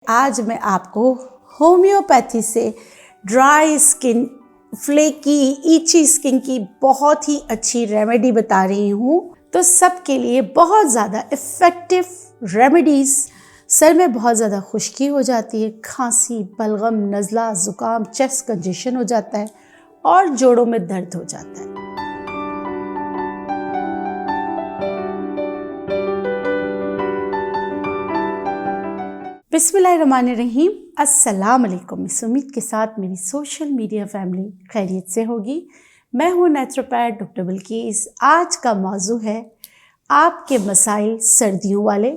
आज मैं आपको होम्योपैथी से ड्राई स्किन, फ्लेकी, ईची स्किन की बहुत ही अच्छी रेमेडी बता रही हूँ। तो सबके लिए बहुत ज़्यादा इफ़ेक्टिव रेमेडीज़। सर में बहुत ज़्यादा खुश्की हो जाती है, खांसी, बलगम, नज़ला, ज़ुकाम, चेस्ट कंजेशन हो जाता है और जोड़ों में दर्द हो जाता है। बिस्मिल्लाहिर्रहमानिर्रहीम। अस्सलाम वालेकुम। इस उम्मीद के साथ मेरी सोशल मीडिया फैमिली खैरियत से होगी। मैं हूँ नेचुरोपैथ डॉक्टर बिल्किस। आज का मौजू है आपके मसाइल सर्दियों वाले,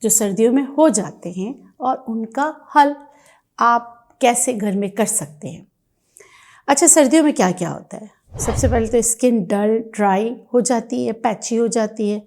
जो सर्दियों में हो जाते हैं और उनका हल आप कैसे घर में कर सकते हैं। अच्छा, सर्दियों में क्या क्या होता है? सबसे पहले तो स्किन डल, ड्राई हो जाती है, पैची हो जाती है।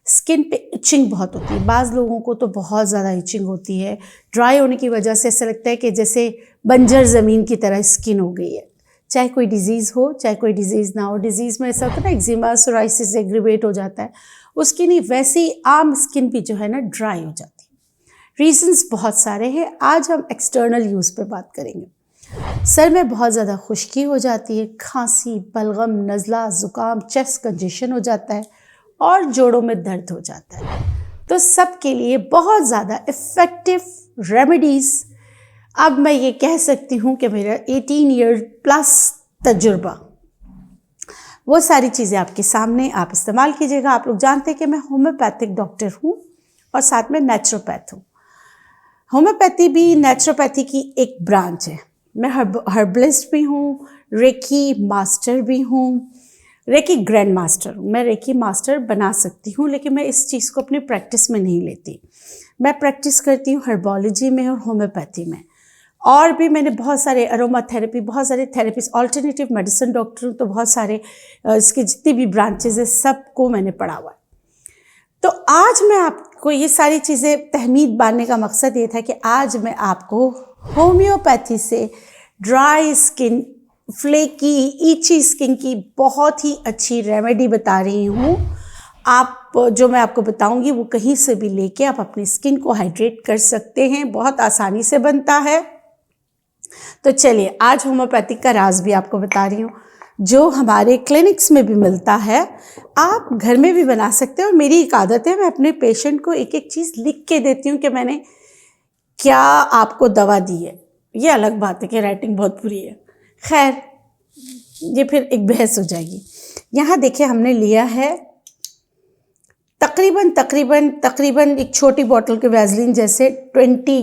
स्किन पे इचिंग बहुत होती है, बाज़ लोगों को तो बहुत ज़्यादा इचिंग होती है। ड्राई होने की वजह से ऐसा लगता है कि जैसे बंजर ज़मीन की तरह स्किन हो गई है। चाहे कोई डिज़ीज़ हो, चाहे कोई डिज़ीज़ ना हो। डिज़ीज़ में ऐसा होता है ना, एक्जिमा, सोराइसिस एग्रीवेट हो जाता है, उसकी नहीं, वैसे ही आम स्किन भी जो है ना ड्राई हो जाती है। रीज़न्स बहुत सारे हैं, आज हम एक्सटर्नल यूज़ पे बात करेंगे। सर में बहुत ज़्यादा खुश्की हो जाती है, खांसी, बलगम, नज़ला, ज़ुकाम, चेस्ट कंजेशन हो जाता है और जोड़ों में दर्द हो जाता है। तो सबके लिए बहुत ज़्यादा इफ़ेक्टिव रेमेडीज़। अब मैं ये कह सकती हूँ कि मेरा 18 ईयर प्लस तजुर्बा, वो सारी चीज़ें आपके सामने, आप इस्तेमाल कीजिएगा। आप लोग जानते हैं कि मैं होम्योपैथिक डॉक्टर हूँ और साथ में नेचुरोपैथ हूँ। होम्योपैथी भी नेचुरोपैथी की एक ब्रांच है। मैं हर्बलिस्ट भी हूँ, रेकी मास्टर भी हूँ, रेकी ग्रैंड मास्टर हूँ। मैं रेकी मास्टर बना सकती हूँ, लेकिन मैं इस चीज़ को अपनी प्रैक्टिस में नहीं लेती। मैं प्रैक्टिस करती हूँ हर्बोलॉजी में और होम्योपैथी में। और भी मैंने बहुत सारे अरोमा थेरेपी, बहुत सारे थेरेपीज, अल्टरनेटिव मेडिसिन डॉक्टर हूँ, तो बहुत सारे इसकी जितनी भी ब्रांचेज है सबको मैंने पढ़ा हुआ है। तो आज मैं आपको ये सारी चीज़ें तहमीद बांधने का मकसद ये था कि आज मैं आपको होम्योपैथी से ड्राई स्किन, फ्लेकी, ईची स्किन की बहुत ही अच्छी रेमेडी बता रही हूँ। आप जो मैं आपको बताऊंगी वो कहीं से भी लेके आप अपनी स्किन को हाइड्रेट कर सकते हैं, बहुत आसानी से बनता है। तो चलिए, आज होम्योपैथिक का राज भी आपको बता रही हूँ, जो हमारे क्लिनिक्स में भी मिलता है, आप घर में भी बना सकते हैं। और मेरी एक आदत है, मैं अपने पेशेंट को एक एक चीज़ लिख के देती हूँ कि मैंने क्या आपको दवा दी है। ये अलग बात है कि राइटिंग बहुत बुरी है, खैर ये फिर एक बहस हो जाएगी। यहाँ देखिए, हमने लिया है तकरीबन एक छोटी बॉटल के वैसलीन, जैसे 20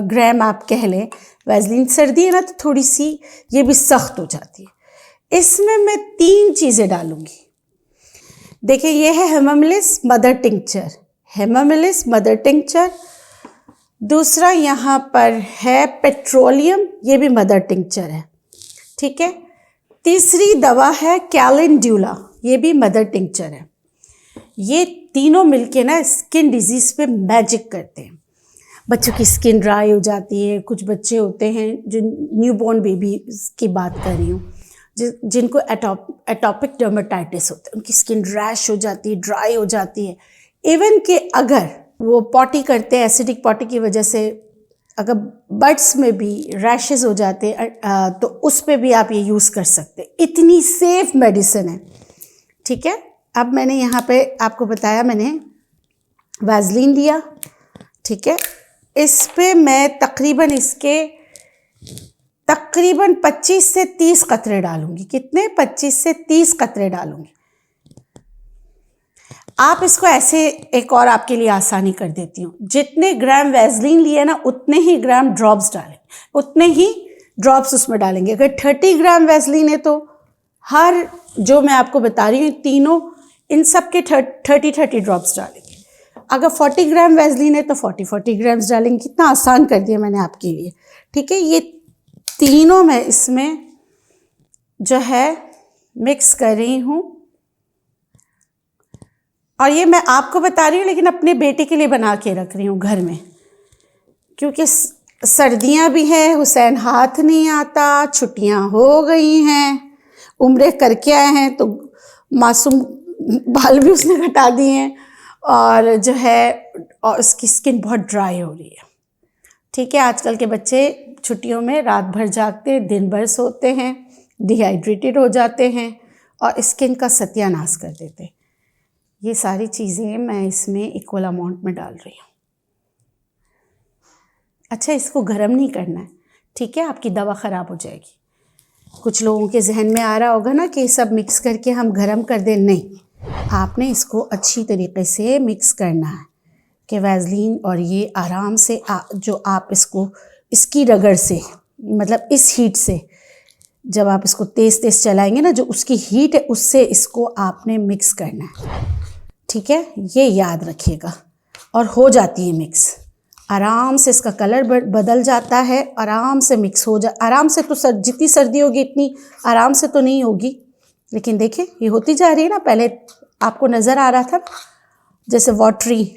ग्राम आप कह लें। वैसलीन सर्दी है ना, तो थोड़ी सी ये भी सख्त हो जाती है। इसमें मैं 3 चीज़ें डालूंगी। देखिए, ये है हेमामिलिस मदर टिंक्चर, हेमामिलिस मदर टिंक्चर। दूसरा यहाँ पर है पेट्रोलियम, ये भी मदर टिंक्चर है, ठीक है। तीसरी दवा है कैलेंड्यूला, ये भी मदर टिंक्चर है। ये तीनों मिलके ना स्किन डिजीज़ पे मैजिक करते हैं। बच्चों की स्किन ड्राई हो जाती है, कुछ बच्चे होते हैं जो न्यूबॉर्न बेबी की बात कर रही हूँ, जिनको एटॉपिक डर्मेटाइटिस होता है, उनकी स्किन रैश हो जाती है, ड्राई हो जाती है। इवन कि अगर वो पॉटी करते हैं, एसिडिक पॉटी की वजह से अगर बड्स में भी रैशेस हो जाते हैं, तो उस पर भी आप ये यूज़ कर सकते हैं। इतनी सेफ मेडिसिन है, ठीक है। अब मैंने यहाँ पे आपको बताया, मैंने वैसलीन लिया, ठीक है। इस पे मैं तकरीबन 25 से 30 कतरे डालूंगी। कितने? 25 से 30 कतरे डालूंगी। आप इसको ऐसे, एक और आपके लिए आसानी कर देती हूँ, जितने ग्राम वैसलीन लिए ना उतने ही ग्राम ड्रॉप्स डालें, उतने ही ड्रॉप्स उसमें डालेंगे। अगर 30 ग्राम वैसलीन है तो हर, जो मैं आपको बता रही हूँ तीनों, इन सब के 30 ड्रॉप्स डालेंगे। अगर 40 ग्राम वैसलीन है तो 40 ग्राम्स डालेंगे। कितना आसान कर दिया मैंने आपके लिए, ठीक है। ये तीनों मैं इसमें जो है मिक्स कर रही हूँ, और ये मैं आपको बता रही हूँ, लेकिन अपने बेटे के लिए बना के रख रही हूँ घर में, क्योंकि सर्दियाँ भी हैं, हुसैन हाथ नहीं आता, छुट्टियाँ हो गई हैं, उम्रें करके आए हैं, तो मासूम बाल भी उसने कटा दिए हैं, और जो है, और उसकी स्किन बहुत ड्राई हो रही है। ठीक है, आजकल के बच्चे छुट्टियों में रात भर जागते, दिन भर सोते हैं, डिहाइड्रेटेड हो जाते हैं और स्किन का सत्यानाश कर देते। ये सारी चीज़ें मैं इसमें इक्वल अमाउंट में डाल रही हूँ। अच्छा, इसको गर्म नहीं करना है, ठीक है, आपकी दवा ख़राब हो जाएगी। कुछ लोगों के जहन में आ रहा होगा ना कि सब मिक्स करके हम गर्म कर दें, नहीं, आपने इसको अच्छी तरीके से मिक्स करना है कि वैसलीन और ये आराम से जो आप इसको इसकी रगड़ से, मतलब इस हीट से जब आप इसको तेज़ तेज़ चलाएंगे ना, जो उसकी हीट है उससे इसको आपने मिक्स करना है, ठीक है, ये याद रखिएगा। और हो जाती है मिक्स, आराम से इसका कलर बदल जाता है, आराम से मिक्स हो आराम से तो जितनी सर्दी होगी इतनी आराम से तो नहीं होगी, लेकिन देखिए ये होती जा रही है ना। पहले आपको नज़र आ रहा था जैसे वाटरी,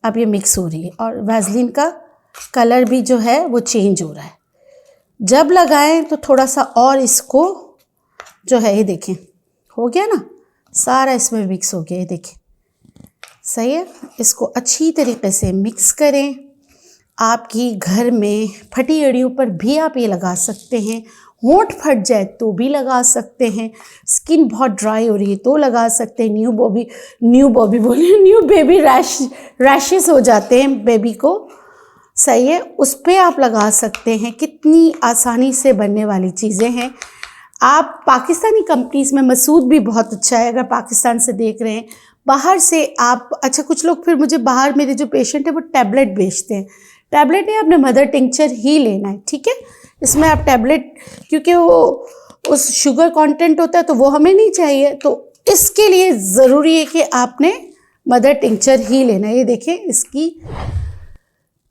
अब ये मिक्स हो रही है और वैसलीन का कलर भी जो है वो चेंज हो रहा है। जब लगाएं तो थोड़ा सा और इसको जो है, ये देखें हो गया ना, सारा इसमें मिक्स हो गया, ये देखें, सही है। इसको अच्छी तरीके से मिक्स करें। आपकी घर में फटी एड़ियों पर भी आप ये लगा सकते हैं, होंठ फट जाए तो भी लगा सकते हैं, स्किन बहुत ड्राई हो रही है तो लगा सकते हैं, न्यू बेबी रैशेस हो जाते हैं बेबी को, सही है, उस पर आप लगा सकते हैं। कितनी आसानी से बनने वाली चीज़ें हैं। आप पाकिस्तानी कंपनीज़ में मसूद भी बहुत अच्छा है, अगर पाकिस्तान से देख रहे हैं। बाहर से आप, अच्छा कुछ लोग फिर मुझे बाहर, मेरे जो पेशेंट है वो टैबलेट बेचते हैं। टैबलेट है, आपने मदर टिंचर ही लेना है, ठीक है। इसमें आप टैबलेट, क्योंकि वो उस शुगर कंटेंट होता है तो वो हमें नहीं चाहिए, तो इसके लिए ज़रूरी है कि आपने मदर टिंचर ही लेना है। ये देखें,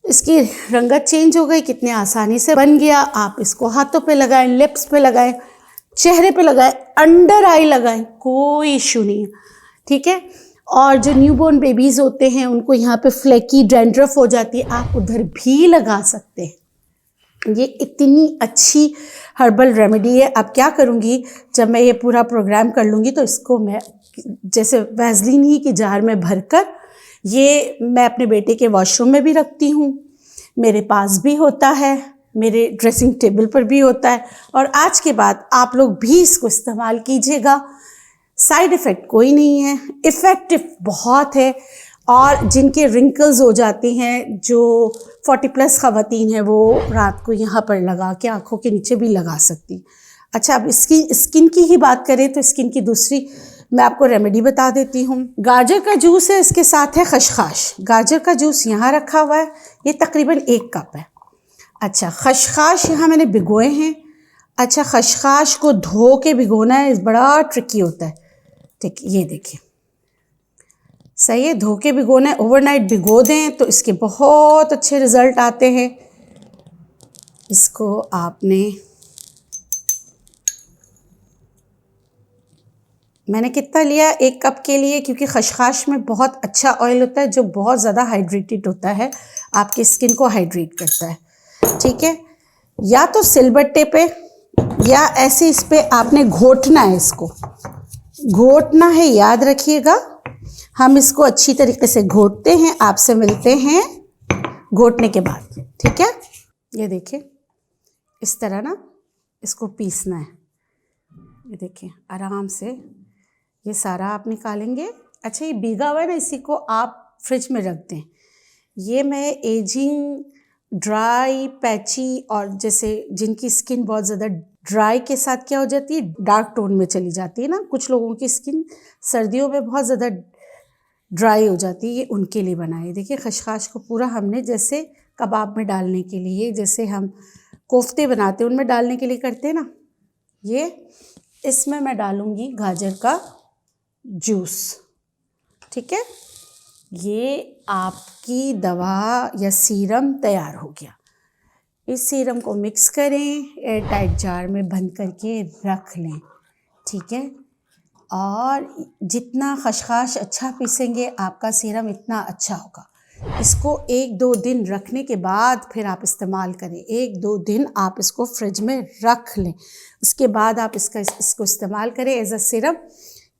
इसकी रंगत चेंज हो गई, कितने आसानी से बन गया। आप इसको हाथों पे लगाएं, लिप्स पे लगाएं, चेहरे पे लगाएं, अंडर आई लगाएं, कोई इशू नहीं है, ठीक है। और जो न्यूबॉर्न बेबीज़ होते हैं उनको यहाँ पे फ्लेकी डैंड्रफ हो जाती है, आप उधर भी लगा सकते हैं। ये इतनी अच्छी हर्बल रेमेडी है। अब क्या करूँगी, जब मैं ये पूरा प्रोग्राम कर लूँगी तो इसको मैं जैसे वैसलीन ही की जार में भरकर, ये मैं अपने बेटे के वॉशरूम में भी रखती हूँ, मेरे पास भी होता है, मेरे ड्रेसिंग टेबल पर भी होता है। और आज के बाद आप लोग भी इसको इस्तेमाल कीजिएगा। साइड इफ़ेक्ट कोई नहीं है, इफ़ेक्टिव बहुत है। और जिनके रिंकल्स हो जाती हैं, जो 40+ ख़वातीन हैं, वो रात को यहाँ पर लगा के आँखों के नीचे भी लगा सकती। अच्छा, अब इसकी स्किन की ही बात करें तो स्किन की दूसरी मैं आपको रेमेडी बता देती हूँ। गाजर का जूस है, इसके साथ है खशखाश। गाजर का जूस यहाँ रखा हुआ है, ये तकरीबन 1 कप है। अच्छा, खशखाश यहाँ मैंने भिगोए हैं। अच्छा, खशखाश को धो के भिगोना है, बड़ा ट्रिकी होता है, ठीक, ये देखिए, सही है, धो के भिगोना है, ओवरनाइट भिगो दें तो इसके बहुत अच्छे रिज़ल्ट आते हैं। इसको आपने, मैंने कितना लिया 1 कप के लिए, क्योंकि खशखाश में बहुत अच्छा ऑयल होता है जो बहुत ज़्यादा हाइड्रेटेड होता है, आपकी स्किन को हाइड्रेट करता है, ठीक है। या तो सिलबट्टे पे या ऐसे इस पे आपने घोटना है, इसको घोटना है, याद रखिएगा। हम इसको अच्छी तरीके से घोटते हैं, आपसे मिलते हैं घोटने के बाद, ठीक है। ये देखिए, इस तरह ना इसको पीसना है, ये देखिए, आराम से ये सारा आप निकालेंगे। अच्छा, ये भीगा हुआ है ना, इसी को आप फ्रिज में रख दें। ये मैं एजिंग, ड्राई, पैची और जैसे जिनकी स्किन बहुत ज़्यादा ड्राई के साथ क्या हो जाती है, डार्क टोन में चली जाती है ना, कुछ लोगों की स्किन सर्दियों में बहुत ज़्यादा ड्राई हो जाती है, ये उनके लिए बनाए। देखिए, खशखाश को पूरा हमने जैसे कबाब में डालने के लिए, जैसे हम कोफ्ते बनाते हैं उनमें डालने के लिए करते हैं ना, ये इसमें मैं डालूँगी गाजर का जूस, ठीक है। ये आपकी दवा या सीरम तैयार हो गया। इस सीरम को मिक्स करें, एयर टाइट जार में बंद करके रख लें, ठीक है। और जितना खशखाश अच्छा पीसेंगे आपका सीरम इतना अच्छा होगा। इसको 1-2 दिन रखने के बाद फिर आप इस्तेमाल करें। 1-2 दिन आप इसको फ्रिज में रख लें, उसके बाद आप इसको इस्तेमाल करें एज अ सिरम।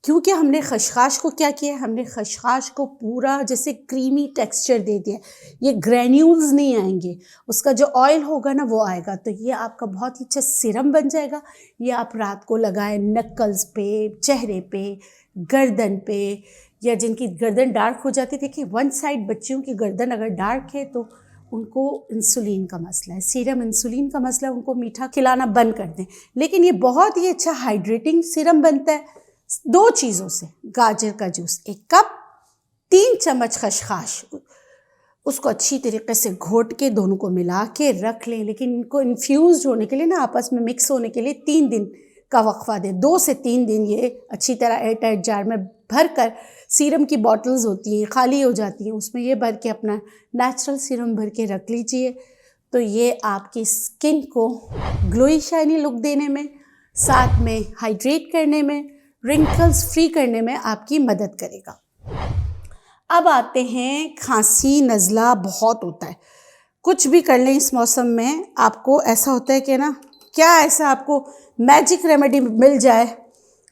क्योंकि हमने खशखाश को क्या किया, हमने खशखाश को पूरा जैसे क्रीमी टेक्सचर दे दिया, ये ग्रैन्यूल्स नहीं आएंगे, उसका जो ऑयल होगा ना वो आएगा। तो ये आपका बहुत ही अच्छा सीरम बन जाएगा। ये आप रात को लगाएं नक्कल्स पे, चेहरे पे, गर्दन पे, या जिनकी गर्दन डार्क हो जाती है। देखिए वन साइड बच्चियों की गर्दन अगर डार्क है तो उनको इंसुलिन का मसला है, सीरम इंसुलिन का मसला है, उनको मीठा खिलाना बंद कर दें। लेकिन ये बहुत ही अच्छा हाइड्रेटिंग सीरम बनता है 2 चीज़ों से। गाजर का जूस 1 कप, 3 चम्मच खसखस, उसको अच्छी तरीके से घोट के दोनों को मिला के रख लें। लेकिन इनको इन्फ्यूज़ होने के लिए ना, आपस में मिक्स होने के लिए 3 दिन का वक्फा दें। 2 से 3 दिन ये अच्छी तरह एयर टाइट जार में भर कर, सीरम की बॉटल्स होती हैं खाली हो जाती हैं, उसमें ये भर के अपना नेचुरल सीरम भर के रख लीजिए। तो ये आपकी स्किन को ग्लोई शाइनी लुक देने में, साथ में हाइड्रेट करने में, रिंकल्स फ्री करने में आपकी मदद करेगा। अब आते हैं, खांसी नज़ला बहुत होता है, कुछ भी कर लें इस मौसम में, आपको ऐसा होता है कि ना क्या ऐसा आपको मैजिक रेमेडी मिल जाए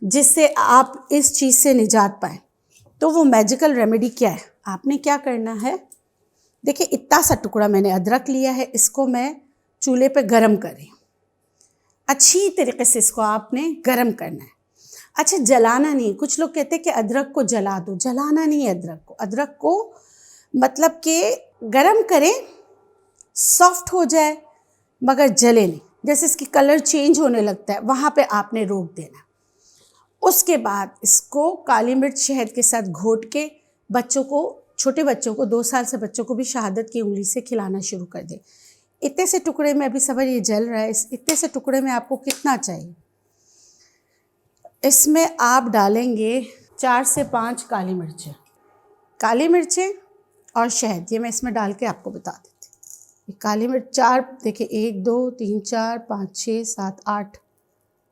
जिससे आप इस चीज़ से निजात पाएँ। तो वो मैजिकल रेमेडी क्या है, आपने क्या करना है, देखिए इतना सा टुकड़ा मैंने अदरक लिया है, इसको मैं चूल्हे पे गरम कर रही हूँ। अच्छी तरीके से इसको आपने गरम करना है। अच्छा, जलाना नहीं। कुछ लोग कहते हैं कि अदरक को जला दो, जलाना नहीं है अदरक को मतलब कि गरम करें, सॉफ्ट हो जाए मगर जले नहीं। जैसे इसकी कलर चेंज होने लगता है वहाँ पे आपने रोक देना। उसके बाद इसको काली मिर्च शहद के साथ घोट के बच्चों को, छोटे बच्चों को, 2 साल से बच्चों को भी शहादत की उंगली से खिलाना शुरू कर दें। इतने से टुकड़े में, अभी सबर ये जल रहा है, इतने से टुकड़े में आपको कितना चाहिए, इसमें आप डालेंगे 4 से 5 काली मिर्चें और शहद। ये मैं इसमें डाल के आपको बता देती हूँ। काली मिर्च 4, देखिए 1 2 3 4 5 6 7 8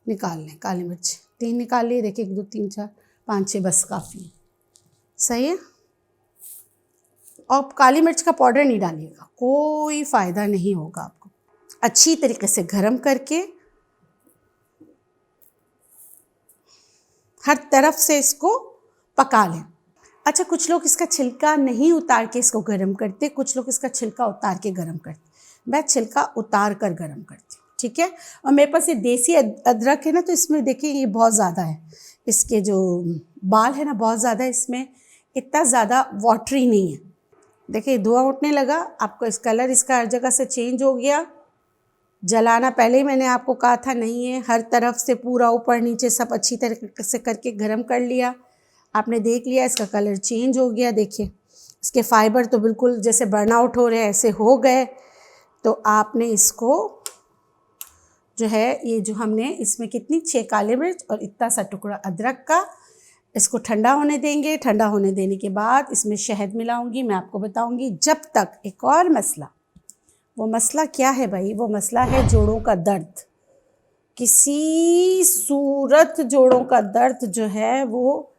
निकाल लें। काली मिर्च 3 निकाल लिए, देखिए 1 2 3 4 5 6 बस काफ़ी है, सही है। और काली मिर्च का पाउडर नहीं डालिएगा, कोई फ़ायदा नहीं होगा आपको। अच्छी तरीके से गरम करके हर तरफ से इसको पका लें। अच्छा, कुछ लोग इसका छिलका नहीं उतार के इसको गरम करते, कुछ लोग इसका छिलका उतार के गरम करते। मैं छिलका उतार कर गरम करती हूँ, ठीक है। और मेरे पास ये देसी अदरक है ना, तो इसमें देखिए ये बहुत ज़्यादा है, इसके जो बाल है ना बहुत ज़्यादा, इसमें इतना ज़्यादा वाटरी नहीं है। देखिए धुआं उठने लगा, आपको इस कलर इसका हर जगह से चेंज हो गया। जलाना पहले ही मैंने आपको कहा था नहीं है, हर तरफ से पूरा ऊपर नीचे सब अच्छी तरीके से करके गरम कर लिया। आपने देख लिया इसका कलर चेंज हो गया, देखिए इसके फाइबर तो बिल्कुल जैसे बर्नआउट हो रहे हैं ऐसे हो गए। तो आपने इसको जो है, ये जो हमने इसमें कितनी 6 काली मिर्च और इतना सा टुकड़ा अदरक का, इसको ठंडा होने देंगे। ठंडा होने देने के बाद इसमें शहद मिलाऊंगी, मैं आपको बताऊंगी। जब तक एक और मसला, वो मसला क्या है भाई, वो मसला है जोड़ों का दर्द। किसी सूरत जोड़ों का दर्द जो है वो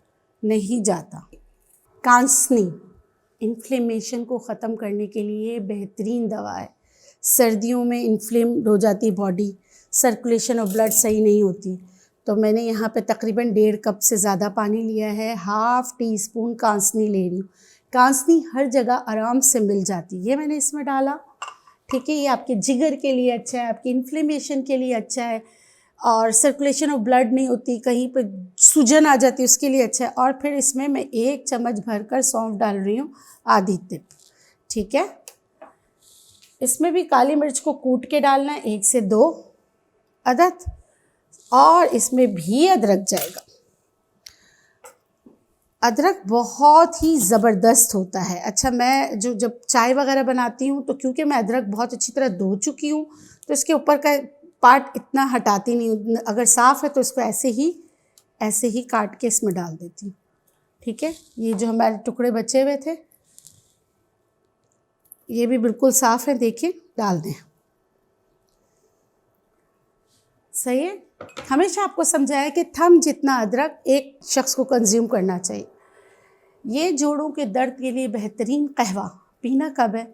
नहीं जाता। कांसनी, इन्फ्लेमेशन को ख़त्म करने के लिए बेहतरीन दवा है। सर्दियों में इन्फ्लेम्ड हो जाती बॉडी, सर्कुलेशन ऑफ ब्लड सही नहीं होती, तो मैंने यहाँ पे तकरीबन 1.5 कप से ज़्यादा पानी लिया है, ½ टीस्पून कांसनी ले रही हूँ। कांसनी हर जगह आराम से मिल जाती, ये मैंने इसमें डाला, ठीक है। ये आपके जिगर के लिए अच्छा है, आपकी इन्फ्लेमेशन के लिए अच्छा है, और सर्कुलेशन ऑफ ब्लड नहीं होती, कहीं पे सूजन आ जाती है, उसके लिए अच्छा है। और फिर इसमें मैं 1 चम्मच भरकर सौंफ डाल रही हूँ, आधी टिप, ठीक है। इसमें भी काली मिर्च को कूट के डालना है, 1 से 2 अदद, और इसमें भी अदरक जाएगा। अदरक बहुत ही ज़बरदस्त होता है। अच्छा, मैं जब चाय वगैरह बनाती हूँ तो क्योंकि मैं अदरक बहुत अच्छी तरह धो चुकी हूँ, तो इसके ऊपर का पार्ट इतना हटाती नहीं हूँ। अगर साफ़ है तो इसको ऐसे ही काट के इसमें डाल देती हूँ, ठीक है। ये जो हमारे टुकड़े बचे हुए थे ये भी बिल्कुल साफ़ है, देखिए डाल दें, सही है। हमेशा आपको समझाया कि थम जितना अदरक एक शख्स को कंज्यूम करना चाहिए। ये जोड़ों के दर्द के लिए बेहतरीन कहवा पीना कब है,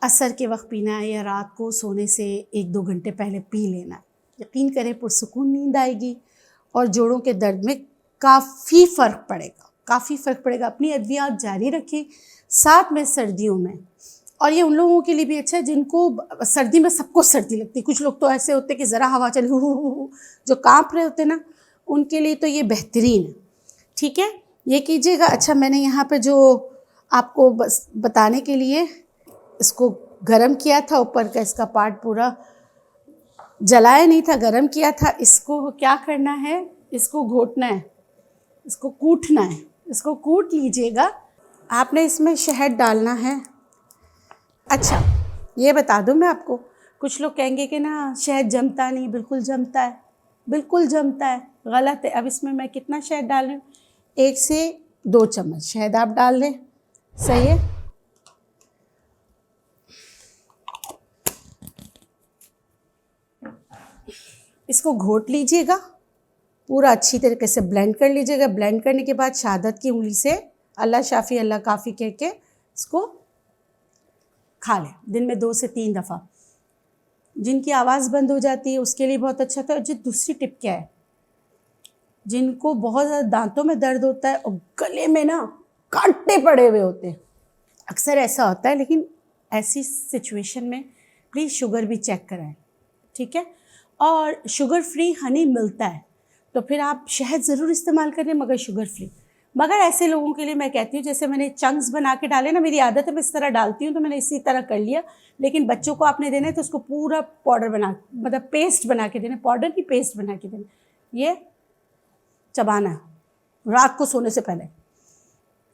असर के वक्त पीना है या रात को सोने से 1-2 घंटे पहले पी लेना है। यकीन करें पुरसुकून नींद आएगी और जोड़ों के दर्द में काफ़ी फ़र्क पड़ेगा, काफ़ी फ़र्क पड़ेगा। अपनी अद्वियात जारी रखें साथ में सर्दियों में। और ये उन लोगों के लिए भी अच्छा है जिनको सर्दी में सबको सर्दी लगती है। कुछ लोग तो ऐसे होते हैं कि ज़रा हवा चले हु जो काँप रहे होते हैं ना, उनके लिए तो ये बेहतरीन है। ठीक है, ये कीजिएगा। अच्छा, मैंने यहाँ पे जो आपको बस बताने के लिए इसको गरम किया था, ऊपर का इसका पार्ट पूरा जलाया नहीं था, गरम किया था। इसको क्या करना है, इसको घोटना है, इसको कूटना है। इसको कूट लीजिएगा। आपने इसमें शहद डालना है। अच्छा, ये बता दूं मैं आपको, कुछ लोग कहेंगे कि ना शहद जमता नहीं। बिल्कुल जमता है, बिल्कुल जमता है। गलत है। अब इसमें मैं कितना शहद डाल रही हूँ, 1 से 2 चम्मच शहद आप डाल लें। सही है। इसको घोट लीजिएगा, पूरा अच्छी तरीके से ब्लेंड कर लीजिएगा। ब्लेंड करने के बाद शहादत की उंगली से अल्लाह शाफ़ी अल्लाह काफ़ी कह के इसको खा लें दिन में 2 से 3 दफ़ा। जिनकी आवाज़ बंद हो जाती है उसके लिए बहुत अच्छा था। और जो दूसरी टिप क्या है, जिनको बहुत ज़्यादा दांतों में दर्द होता है और गले में ना कांटे पड़े हुए होते हैं, अक्सर ऐसा होता है, लेकिन ऐसी सिचुएशन में प्लीज़ शुगर भी चेक कराएं। ठीक है। और शुगर फ्री हनी मिलता है, तो फिर आप शहद ज़रूर इस्तेमाल करें, मगर शुगर फ्री। मगर ऐसे लोगों के लिए मैं कहती हूँ, जैसे मैंने चंक्स बना के डाले ना, मेरी आदत है मैं इस तरह डालती हूँ, तो मैंने इसी तरह कर लिया। लेकिन बच्चों को आपने देना है तो उसको पूरा पाउडर बना, मतलब पेस्ट बना के देना, पाउडर की पेस्ट बना के देना। ये चबाना है रात को सोने से पहले।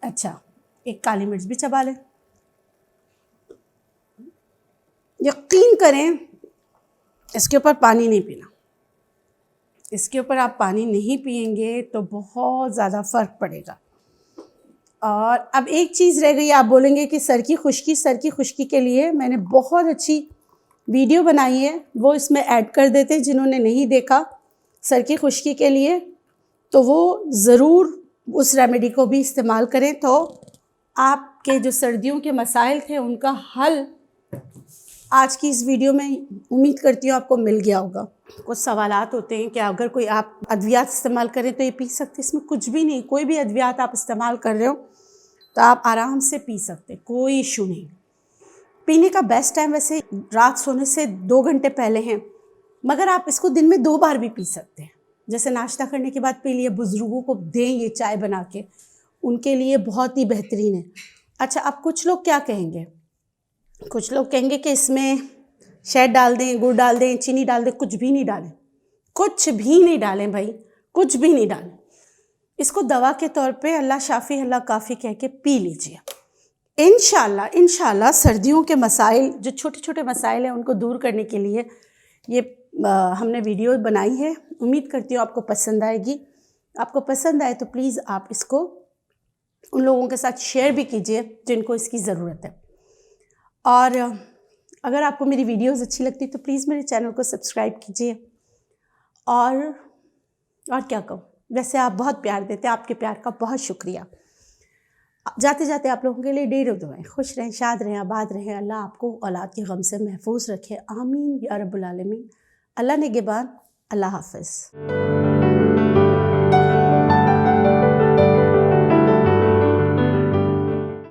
अच्छा, एक काली मिर्च भी चबा लें। यकीन करें, इसके ऊपर पानी नहीं पीना। इसके ऊपर आप पानी नहीं पिएंगे तो बहुत ज़्यादा फ़र्क पड़ेगा। और अब एक चीज़ रह गई, आप बोलेंगे कि सर की खुश्की के लिए मैंने बहुत अच्छी वीडियो बनाई है, वो इसमें ऐड कर देते हैं। जिन्होंने नहीं देखा सर की खुश्की के लिए, तो वो ज़रूर उस रेमेडी को भी इस्तेमाल करें, तो आपके जो सर्दियों के मसाइल थे उनका हल आज की इस वीडियो में उम्मीद करती हूँ आपको मिल गया होगा। कुछ सवालात होते हैं कि अगर कोई आप अद्वियात इस्तेमाल करें तो ये पी सकते, इसमें कुछ भी नहीं। कोई भी अद्वियात आप इस्तेमाल कर रहे हो तो आप आराम से पी सकते, कोई इशू नहीं। पीने का बेस्ट टाइम वैसे रात सोने से 2 घंटे पहले हैं, मगर आप इसको दिन में 2 बार भी पी सकते हैं। जैसे नाश्ता करने के बाद पी लिए, बुज़ुर्गों को दें ये चाय बना के, उनके लिए बहुत ही बेहतरीन है। अच्छा, अब कुछ लोग क्या कहेंगे, कुछ लोग कहेंगे कि इसमें शहद डाल दें, गुड़ डाल दें, चीनी डाल दें। कुछ भी नहीं डालें, कुछ भी नहीं डालें भाई, कुछ भी नहीं डालें। इसको दवा के तौर पे अल्लाह शाफ़ी अल्लाह काफ़ी कह के पी लीजिए। इंशाल्लाह सर्दियों के मसाइल, जो छोटे छोटे मसाइल हैं, उनको दूर करने के लिए ये हमने वीडियो बनाई है। उम्मीद करती हूँ आपको पसंद आएगी। आपको पसंद आए तो प्लीज़ आप इसको उन लोगों के साथ शेयर भी कीजिए जिनको इसकी ज़रूरत है। और अगर आपको मेरी वीडियोस अच्छी लगती तो प्लीज़ मेरे चैनल को सब्सक्राइब कीजिए। और क्या कहूँ, वैसे आप बहुत प्यार देते हैं, आपके प्यार का बहुत शुक्रिया। जाते जाते आप लोगों के लिए ढेरों दुआएं। खुश रहें, शाद रहें, आबाद रहें। अल्लाह आपको औलाद के गम से महफूज रखे। आमीन या रब्बुल आलमीन। अल्लाह निगहबान। अल्लाह हाफ़िज़।